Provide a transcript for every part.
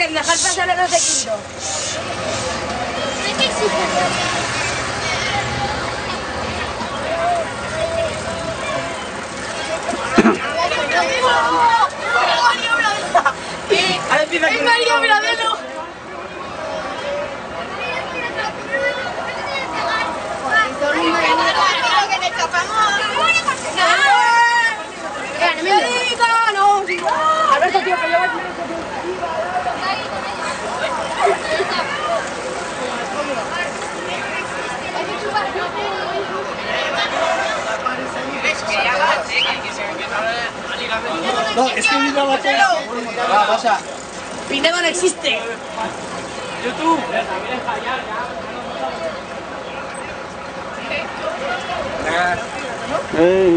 bien, dejar pasar a los de quinto. Ahora empieza ¡Es María Bradelo! ¡Que te escapamos! Alberto, tío, que lleva No, es que mi trabajo... Va, pasa. Pinedo no existe. YouTube.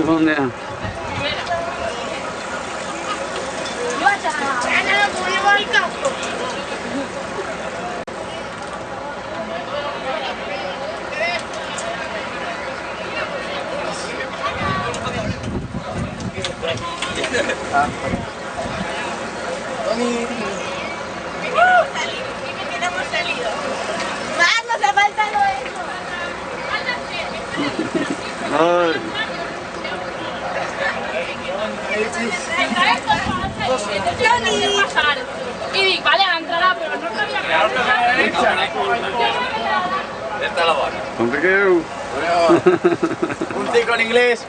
¿Dónde? ¿Cómo lleva el casco? Hemos salido. Más nos ha faltado eso. Ay. Y dic, vale, entrarà, però no sabia que... Esta la bola. Enriqueu. Un 5 en inglés.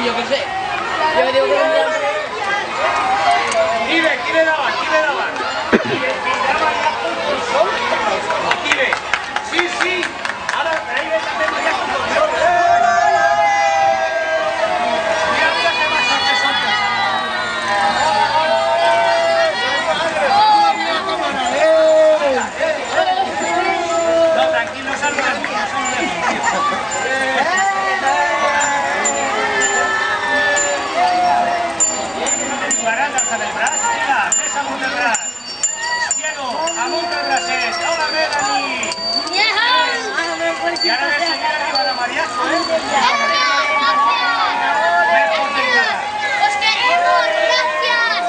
Y yo qué sé. Yo digo que... Dime, ¿quién le daba? ¿Quién le daba? Dime. Sí, sí. Ahora, ahí ves también María Concepción. Mira, mira qué masajes son. No, tranquilo, salve las mías. Baratas a detrás, mira, ves amunt detrás. Diego, amunt detrás es. Hola, Melanie. Y ahora ves seguir arriba la mariacho, ¡Os queremos! ¡Gracias!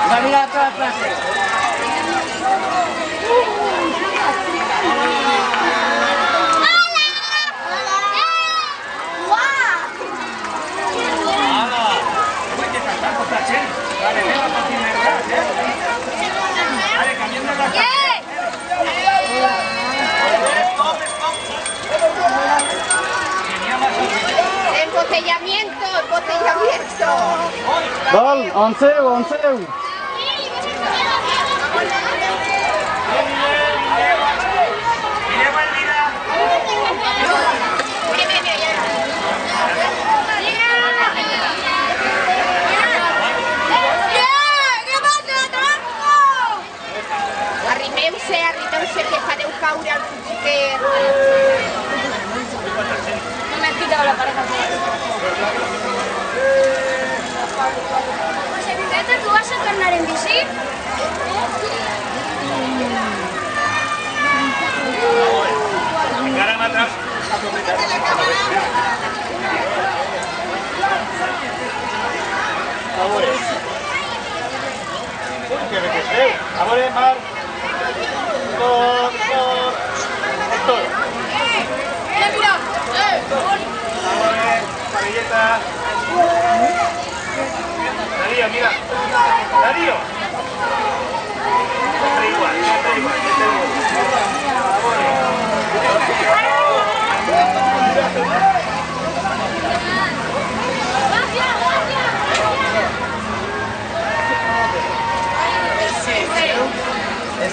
Va a mirar toda la clase. ¡Embotellamiento! ¡Embotellamiento! Val, on seu. Arrimeu-se, que fareu caure al fuster. No me has quitado la pareja. José Vicente, ¿tú vas a tornar en bici? Encara amb atrás. A veure. Que bé que esteu. A veure, Marc. Héctor. Mira. A veure, Parilleta. Darío, mira. Darío. Siempre igual, siempre igual. A veure.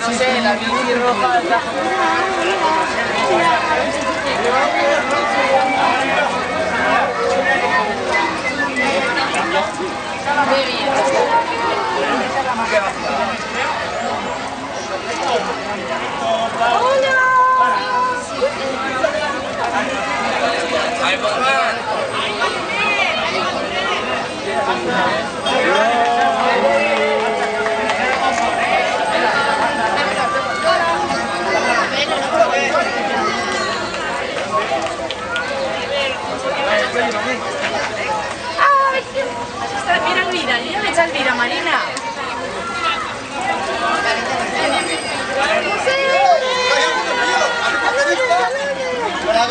no sé, la bici roja está... Muy bien. ¡Ay, mamá! Mira Elvira, yo ya me echa Elvira, Marina. Para